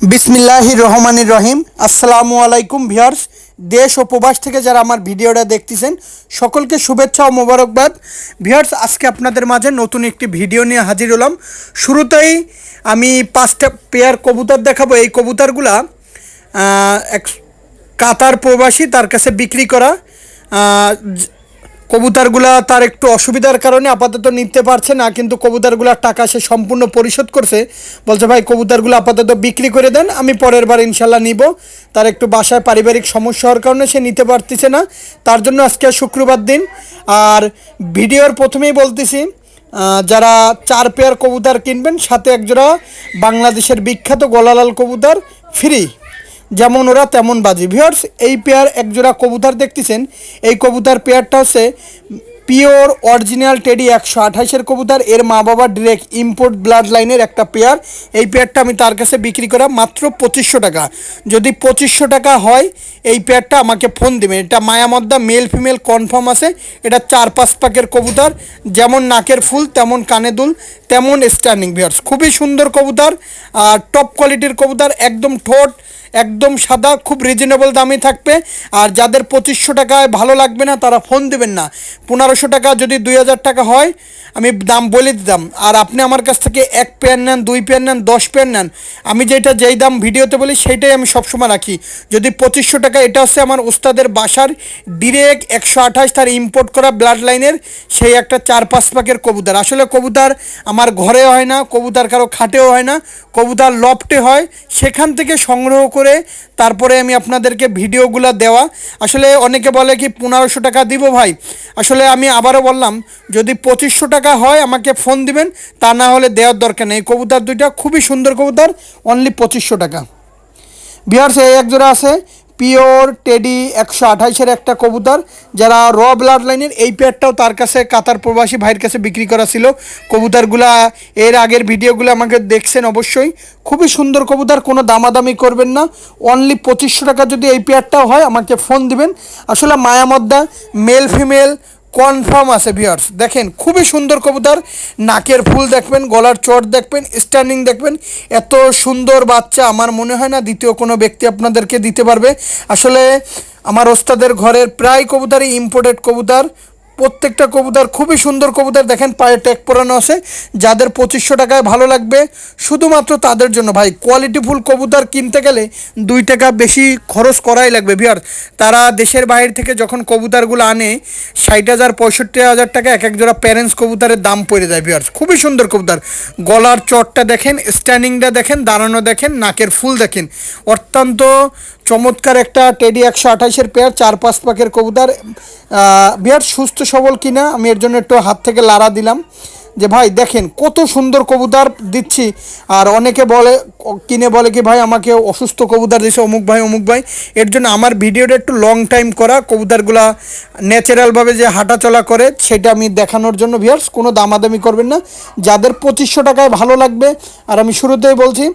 বিসমিল্লাহির রহমানির রহিম। আসসালামু আলাইকুম ভিউয়ার্স। দেশ ও প্রবাস থেকে যারা আমার ভিডিওটা দেখতেছেন সকলকে শুভেচ্ছা ও মোবারকবাদ। ভিউয়ার্স, আজকে আপনাদের মাঝে নতুন একটি ভিডিও নিয়ে হাজির হলাম। শুরুতেই আমি 5টা পেয়ার কবুতর দেখাবো। এই কবুতরগুলা এক কাতার প্রবাসী তার কাছে বিক্রি করা কবুতরগুলা তার একটু অসুবিধার কারণে আপাতত নিতে পারছে না, কিন্তু কবুতরগুলার টাকা সে সম্পূর্ণ পরিশোধ করছে। বলছে ভাই কবুতরগুলো আপাতত বিক্রি করে দেন, আমি পরের বার ইনশাল্লাহ নিব। তার একটু বাসায় পারিবারিক সমস্যা হওয়ার কারণে সে নিতে পারতেছে না, তার জন্য আজকে শুক্রবার দিন। আর ভিডিওর প্রথমেই বলতেছি, যারা 4 পেয়ার কবুতর কিনবেন সাথে একজোড়া বাংলাদেশের বিখ্যাত গলালাল কবুতর ফ্রি, যেমন ওরা তেমন বাজি। ভিউয়ার্স, এই পেয়ার একজোড়া কবুতর দেখতেছেন, এই কবুতর পেয়ারটা হচ্ছে পিওর অরিজিনাল টেডি 128-এর কবুতর। এর মা বাবা ডিরেক্ট ইম্পোর্ট ব্লাড লাইনের একটা পেয়ার। এই পেয়ারটা আমি তার কাছে বিক্রি করা মাত্র 2500 টাকা। যদি 2500 টাকা হয় এই পেয়ারটা আমাকে ফোন দেবেন। এটা মায়ামদ্দা মেল ফিমেল কনফার্ম আছে। এটা 4-5 পাকের কবুতর, যেমন নাকের ফুল তেমন কানে দুল তেমন স্ট্যান্ডিং। ভিউয়ার্স, খুবই সুন্দর কবুতর আর টপ কোয়ালিটির কবুতর, একদম ঠোঁট একদম সাদা, খুব রিজনেবল দামে থাকবে। আর যাদের 2500 টাকায় ভালো লাগবে না তারা ফোন দেবেন না। 1500 টাকা যদি 2000 টাকা হয় আমি দাম বলে দিতাম। আর আপনি আমার কাছ থেকে 1 পেয়ার নেন, 2 পেয়ার নেন, 10 পেয়ার নেন, আমি যেই দাম ভিডিওতে বলি সেইটাই আমি সবসময় রাখি। যদি 2500 টাকা, এটা হচ্ছে আমার ওস্তাদের বাসার ডিরেক্ট 128 তার ইম্পোর্ট করা ব্লাড লাইনের সেই একটা 4-5 পাকের কবুতর। আসলে কবুতর আমার ঘরে হয় না, কবুতর কারো খাটেও হয় না, কবুতর লফটে হয়, সেখান থেকে সংগ্রহ করে তারপরে আমি আপনাদেরকে ভিডিওগুলো দেওয়া। আসলে অনেকে বলে কি 1500 টাকা দিব ভাই, আসলে আমি আবারও বললাম যদি 2500 টাকা হয় আমাকে ফোন দিবেন, তা না হলে দেওয়ার দরকার নেই। কবুতর দুইটা খুবই সুন্দর কবুতর, অনলি 2500 টাকা। ভিউয়ার্স, এই একজোড়া আছে পিওর টেডি 128-এর একটা কবুতর, যারা র ব্লাড লাইনের। এই পেয়ারটাও তার কাছে কাতার প্রবাসী ভাইয়ের কাছে বিক্রি করা ছিল। কবুতরগুলা এর আগের ভিডিওগুলো আমাকে দেখছেন অবশ্যই। খুবই সুন্দর কবুতর, কোনো দামাদামি করবেন না, অনলি 2500 টাকা। যদি এই পেয়ারটাও হয় আমাকে ফোন দিবেন। আসলে মায়ামদ্দা মেল ফিমেল কনফার্ম আছে। ভিউয়ার্স দেখেন, খুবই সুন্দর কবুতর, নাকের ফুল দেখবেন, গলার চট দেখবেন, স্ট্যান্ডিং দেখবেন। এত সুন্দর বাচ্চা আমার মনে হয় না দ্বিতীয় কোনো ব্যক্তি আপনাদেরকে দিতে পারবে। আসলে আমার ওস্তাদের ঘরের প্রায় কবুতরই ইম্পোর্টেড কবুতর। প্রত্যেকটা কবুতর খুবই সুন্দর কবুতর। দেখেন পায়ে ট্যাগ পরানো আছে। যাদের 2500 টাকায় ভালো লাগবে শুধুমাত্র তাদের জন্য ভাই, কোয়ালিটিফুল কবুতর কিনতে গেলে 2 টাকা বেশি খরচ করাই লাগবে। ভিউয়ার, তারা দেশের বাইরে থেকে যখন কবুতরগুলো আনে 60,000 65,000 টাকা এক এক জোড়া প্যারেন্টস কবুতরের দাম পড়ে যায়। ভিউয়ার্স, খুবই সুন্দর কবুতর, গলার চটটা দেখেন, স্ট্যান্ডিংটা দেখেন, দাঁড়ানো দেখেন, নাকের ফুল দেখেন, অত্যন্ত চমৎকার একটা টেডি 128-এর পেয়ার 4-5 পাকের কবুতর। বিরাট সুস্থ সবল কিনা, আমি এর জন্য একটু হাত থেকে লাড়া দিলাম যে ভাই দেখেন কত সুন্দর কবুতর দিচ্ছি। আর অনেকে বলে কিনে বলে কি ভাই আমাকে অসুস্থ কবুতর দিচ্ছে অমুক ভাই অমুক ভাই। এর জন্য আমার ভিডিওটা একটু লং টাইম করা, কবুতরগুলা ন্যাচারালভাবে যে হাঁটা চলা করে সেটা আমি দেখানোর জন্য। ভিউয়ার্স, কোনো দামাদামি করবেন না, যাদের 2500 টাকায় ভালো লাগবে। আর আমি শুরুতেই বলছি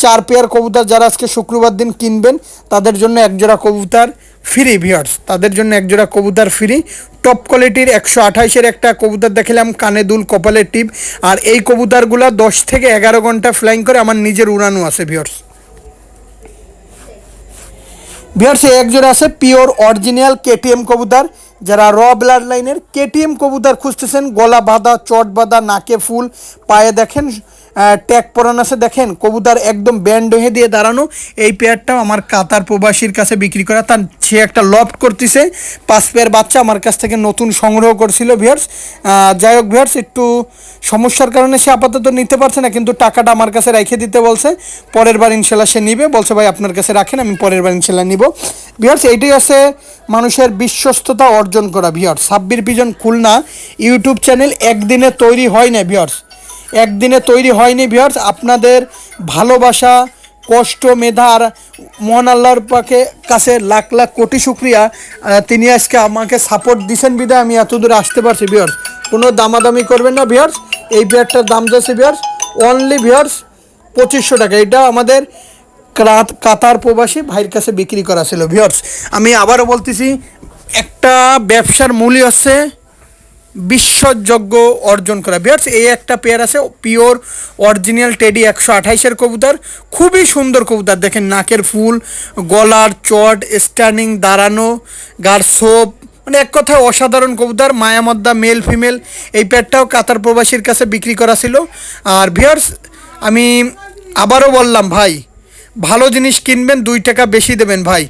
4 পেয়ার কবুতর যারা আজকে শুক্রবার দিন কিনবেন তাদের জন্য একজোড়া কবুতর ফ্রি। ভিউয়ার্স, তাদের জন্য একজোড়া কবুতর ফ্রি। টপ কোয়ালিটির 128-এর একটা কবুতর দেখালাম, কানে দুল কপালের টিপ। আর এই কবুতরগুলো 10 থেকে 11 ঘন্টা ফ্লাইং করে, আমার নিজের উড়ানো আছে। ভিউয়ার্স, এই একজোড়া আছে পিওর অরিজিনাল কেটিএম কবুতর। যারা র ব্লাড লাইনের কেটিএম কবুতর খুঁজতেছেন, গলা বাঁধা, চট বাঁধা, নাকে ফুল, পায়ে দেখেন ট্যাগ পরানো আছে, দেখেন কবুতর একদম ব্যান্ড হয়ে দিয়ে দাঁড়ানো। এই পেয়ারটাও আমার কাতার প্রবাসীর কাছে বিক্রি করা। তার সে একটা লফট করতেছে, 5 পেয়ার বাচ্চা আমার কাছ থেকে নতুন সংগ্রহ করছিল। ভিউয়ার্স, যাই হোক ভিউয়ার্স, একটু সমস্যার কারণে সে আপাতত নিতে পারছে না, কিন্তু টাকাটা আমার কাছে রেখে দিতে বলছে। পরের বার ইনশাল্লাহ সে নিবে, বলছে ভাই আপনার কাছে রাখেন, আমি পরের বার ইনশাল্লাহ নিব। ভিউয়ার্স, এইটাই আছে মানুষের বিশ্বস্ততা অর্জন করা। Viewers, Sabbir pigeon Khulna YouTube channel একদিনে তৈরি হয় না। ভিউয়ার্স, একদিনে তৈরি হয়নি। ভিউয়ার্স, আপনাদের ভালোবাসা, কষ্ট, মেধা আর মহান আল্লাহর পাকে কাছে লাখ লাখ কোটি শুক্রিয়া। তিনি আজকে আমাকে সাপোর্ট দিয়েছেন বিধায় আমি এত দূরে আসতে পারছি। ভিউয়ার্স, কোনো দামাদামি করবেন না। ভিউয়ার্স, এই পেয়ারটার দাম যাচ্ছে ভিউয়ার্স অনলি ভিউয়ার্স 2500 টাকা। এটা আমাদের কাতার প্রবাসী ভাইয়ের কাছে বিক্রি করা ছিল। ভিউয়ার্স, আমি আবারও বলতেছি, একটা ব্যবসার মূল্য হচ্ছে বিশ্বাসযোগ্য অর্জন করা। ভিউয়ার্স এই একটা পেয়ার আছে পিওর অরিজিনাল টেডি 128-এর কবুতর, খুবই সুন্দর কবুতর। দেখেন নাকের ফুল, গলার চট, স্ট্যান্ডিং, দাঁড়ানো, গার সোপ, মানে এক কথায় অসাধারণ কবুতর। মায়ামদ্দা মেল ফিমেল। এই পেয়ারটাও কাতার প্রবাসীর কাছে বিক্রি করা ছিল। আর ভিউয়ার্স আমি আবারও বললাম ভাই, ভালো জিনিস কিনবেন, 2 টাকা বেশি দেবেন ভাই।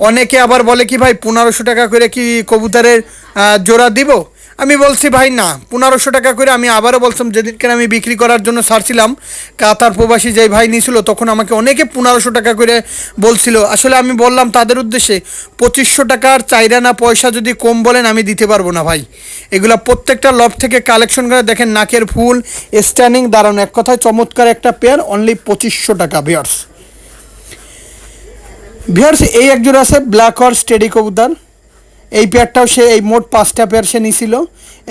অনেকে আবার বলে কি ভাই 1500 টাকা করে কি কবুতরের জোড়া দিব? আমি বলছি ভাই না, 1500 টাকা করে। আমি আবারও বলছিলাম যেদিনকে আমি বিক্রি করার জন্য ছাড়ছিলাম, কাতার প্রবাসী যে ভাই নিয়েছিল তখন আমাকে অনেকে 1500 টাকা করে বলছিল। আসলে আমি বললাম তাদের উদ্দেশ্যে 2500 টাকার চাইরা না পয়সা যদি কম বলেন আমি দিতে পারবো না ভাই। এগুলা প্রত্যেকটা লব থেকে কালেকশন করে। দেখেন নাকের ফুল, স্ট্যান্ডিং, দাঁড়ানো, এক কথায় চমৎকার একটা পেয়ার, অনলি 2500 টাকা। ভিউয়ার্স এই এক জোড়া আছে ব্ল্যাক হর্স টেডি কবুতর। এই পেয়ারটাও সে এই মোট 5টা পেয়ার সে নিছিল।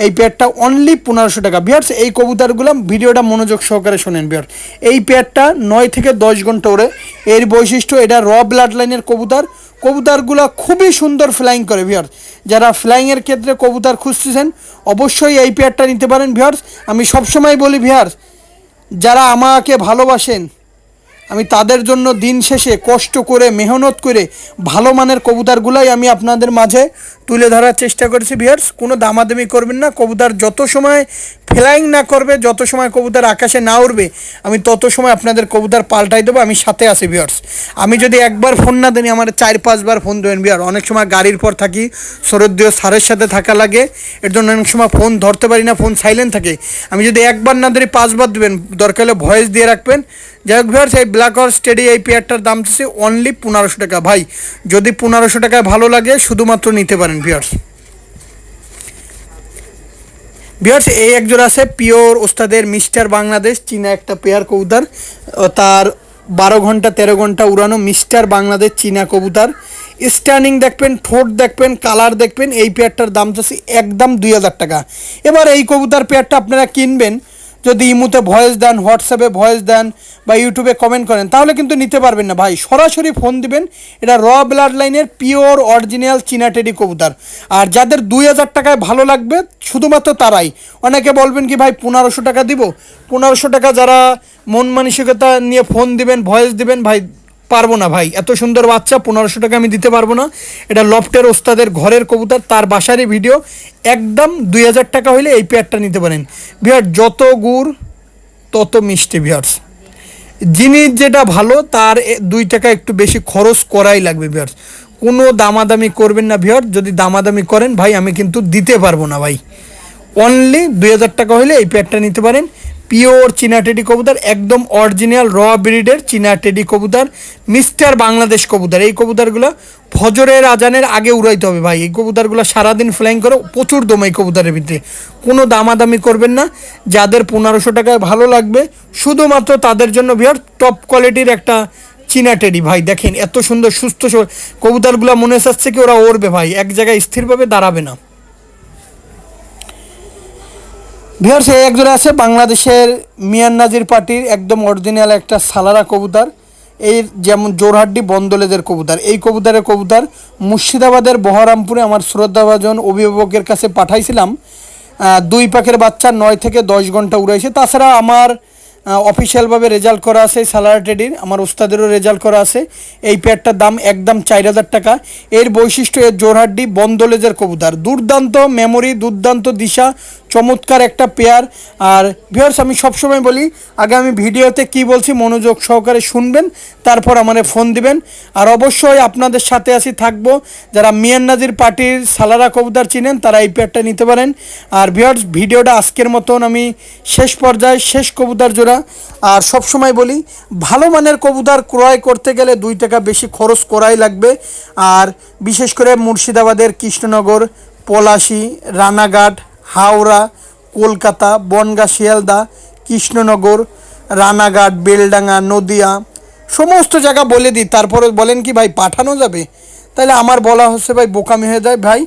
এই পেয়ারটা অনলি 1500 টাকা। ভিউয়ার্স এই কবুতরগুলো ভিডিওটা মনোযোগ সহকারে শোনেন। ভিউয়ার্স এই পেয়ারটা 9 থেকে 10 ঘন্টা ওড়ে। এর বৈশিষ্ট্য এটা র ব্লাড লাইনের কবুতর। কবুতরগুলো খুবই সুন্দর ফ্লাইং করে। ভিউয়ার্স যারা ফ্লাইংয়ের ক্ষেত্রে কবুতর খুঁজতেছেন অবশ্যই এই পেয়ারটা নিতে পারেন। ভিউয়ার্স আমি সবসময় বলি ভিউয়ার্স, যারা আমাকে ভালোবাসেন আমি তাদের জন্য দিন শেষে কষ্ট করে মেহনত করে ভালো মানের কবুতরগুলাই আমি আপনাদের মাঝে তুলে ধরার চেষ্টা করেছি। ভিউয়ার্স কোনো দামাদামি করবেন না। কবুতর যত সময় ফ্লাইং না করবে, যত সময় কবুতর আকাশে না উড়বে, আমি তত সময় আপনাদের কবুতর পাল্টাই দেবো। আমি সাথে আছি ভিউয়ার্স। আমি যদি একবার ফোন না দিই আমার 4-5 বার ফোন দেবেন ভিউয়ার। অনেক সময় গাড়ির পর থাকি, শরদ্দীয় স্যারের সাথে থাকা লাগে, এর জন্য অনেক সময় ফোন ধরতে পারি না, ফোন সাইলেন্ট থাকে। আমি যদি একবার না ধরি 5 বার দেবেন, দরকার হলে ভয়েস দিয়ে রাখবেন। যাই হোক ভিউয়ার্স এই ব্ল্যাক হর্স টেডি এই পেয়ারটার দাম হচ্ছে অনলি 1500 টাকা। ভাই যদি 1500 টাকায় ভালো লাগে শুধুমাত্র নিতে পারেন ভিউয়ার্স। ভিউয়ার্স এই এক জোড়া আছে পিওর ওস্তাদের মিস্টার বাংলাদেশ চীনা একটা পেয়ার কবুতর। তার 12 ঘন্টা 13 ঘন্টা উড়ানো মিস্টার বাংলাদেশ চীনা কবুতর। স্ট্যান্ডিং দেখবেন, ঠোঁট দেখবেন, কালার দেখবেন। এই পেয়ারটার দাম হচ্ছে একদম 2000 টাকা। এবার এই কবুতর পেয়ারটা আপনারা কিনবেন যদি ইমুতে ভয়েস দেন, হোয়াটসঅ্যাপে ভয়েস দেন বা ইউটিউবে কমেন্ট করেন তাহলে কিন্তু নিতে পারবেন না ভাই। সরাসরি ফোন দিবেন। এটা র ব্লাড লাইনের পিওর অরিজিনাল চীনা টেডি কবুতর। আর যাদের 2000 টাকায় ভালো লাগবে শুধুমাত্র তারাই। অনেকে বলবেন কি ভাই 1500 টাকা দিব। 1500 টাকা যারা মন মানসিকতা নিয়ে ফোন দিবেন, ভয়েস দিবেন, ভাই পারবো না ভাই। এত সুন্দর বাচ্চা 1500 টাকা আমি দিতে পারবো না। এটা লফটের ওস্তাদের ঘরের কবুতর, তার বাসারই ভিডিও। একদম 2000 টাকা হলে এই পেয়ারটা নিতে পারেন। ভিউয়ার যত গুড় তত মিষ্টি। ভিউয়ার্স জিনিস যেটা ভালো তার 2 টাকা একটু বেশি খরচ করাই লাগবে। ভিউয়ার্স কোনো দামাদামি করবেন না ভিউয়ার। যদি দামাদামি করেন ভাই আমি কিন্তু দিতে পারবো না ভাই। অনলি 2000 টাকা হলে এই পেয়ারটা নিতে পারেন। পিওর চীনা টেডি কবুতর, একদম অরিজিনাল র ব্রিডের চীনা টেডি কবুতর, মিস্টার বাংলাদেশ কবুতর। এই কবুতরগুলো ফজরের আজানের আগে উড়াইতে হবে ভাই। এই কবুতরগুলো সারাদিন ফ্লাইং করে, প্রচুর দম এই কবুতরের ভিতরে। কোনো দামাদামি করবেন না। যাদের 1500 টাকায় ভালো লাগবে শুধুমাত্র তাদের জন্য ভিউয়ার টপ কোয়ালিটির একটা চীনা টেডি। ভাই দেখেন এত সুন্দর সুস্থ কবুতরগুলো, মনে হচ্ছে কি ওরা উড়বে ভাই, এক জায়গায় স্থিরভাবে দাঁড়াবে না। ভিউয়ার্স এই একজোড়া আছে বাংলাদেশের মিয়ান নাজির পার্টির একদম অরিজিনাল একটা সালারা কবুতর। এই যেমন জোরহাড্ডি বন্দলেদের কবুতর। এই কবুতর মুর্শিদাবাদের বহরমপুরে আমার শ্রদ্ধাভাজন অভিভাবকের কাছে পাঠাইছিলাম। 2 পাখের বাচ্চা 9 থেকে 10 ঘন্টা উড়াইছে। তাছাড়া আমার অফিসিয়ালভাবে রেজাল্ট করা আছে সালারা টেডির, আমার ওস্তাদেরও রেজাল্ট করা আছে। এই পেয়ারটার দাম একদম 4000 টাকা। এর বৈশিষ্ট্য এর জোরহাড্ডি বন্দলেজের কবুতর, দুর্দান্ত মেমোরি, দুর্দান্ত দিশা, চমৎকার একটা পেয়ার। আর ভিউয়ার্স আমি সবসময় বলি আগে আমি ভিডিওতে কি বলছি মনোযোগ সহকারে শুনবেন, তারপর আমাদের ফোন দিবেন। আর অবশ্যই আপনাদের সাথে আসি থাকবো। যারা মিয়ান নাজির পার্টির সালারা কবুতর চিনেন তারা এই পেয়ারটা নিতে পারেন। আর ভিউয়ার্স ভিডিওটা আজকের মতন আমি শেষ পর্যায়ে, শেষ কবুতর জোড়া। আর সবসময় বলি ভালো মানের কবুতর ক্রয় করতে গেলে 2 টাকা বেশি খরচ করাই লাগবে। আর বিশেষ করে মুর্শিদাবাদের কৃষ্ণনগর, পলাশী, রানাঘাট, হাওড়া, কলকাতা, বনগাঁ, শিয়ালদা, কৃষ্ণনগর, রানাঘাট, বেলডাঙ্গা, নদিয়া সমস্ত জায়গা বলে দিই, তারপরে বলেন কি ভাই পাঠানো যাবে? তাহলে আমার বলা হচ্ছে ভাই বোকামি হয়ে যায় ভাই।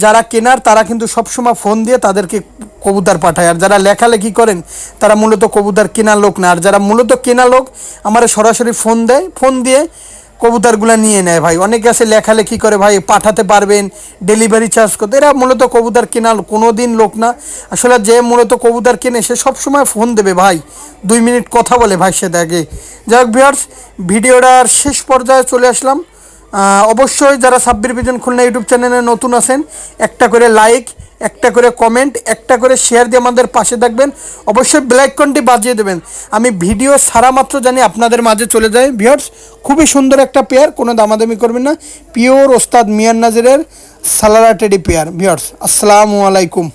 যারা কেনার তারা কিন্তু সবসময় ফোন দিয়ে তাদেরকে কবুতর পাঠায়। আর যারা লেখালেখি করেন তারা মূলত কবুতর কেনার লোক না। আর যারা মূলত কেনা লোক আমার সরাসরি ফোন দেয়, ফোন দিয়ে কবুতরগুলো নিয়ে নেয় ভাই। অনেকে আছে লেখালেখি করে ভাই পাঠাতে পারবেন, ডেলিভারি চার্জ করতে। এরা মূলত কবুতর কেনার কোনো দিন লোক না। আসলে যে মূলত কবুতর কেনে সে সবসময় ফোন দেবে ভাই, 2 মিনিট কথা বলে ভাই সে দেখে। যাই হোক ভিউয়ার্স, ভিডিওটার শেষ পর্যায়ে চলে আসলাম। অবশ্যই যারা সাব্বির ভিজন খুলনা ইউটিউব চ্যানেলে নতুন আছেন, একটা করে লাইক, একটা করে কমেন্ট, একটা করে শেয়ার দিয়ে আমাদের পাশে থাকবেন। অবশ্যই বেল আইকনটি বাজিয়ে দেবেন। আমি ভিডিও সারা মাত্র জানি আপনাদের মাঝে চলে যায়। ভিউয়ার্স, খুবই সুন্দর একটা পেয়ার, কোনো দামাদামি করবেন না। পিওর ওস্তাদ মিয়ান নাজিরের সালারা টেডি পেয়ার। ভিউয়ার্স, আসসালামু আলাইকুম।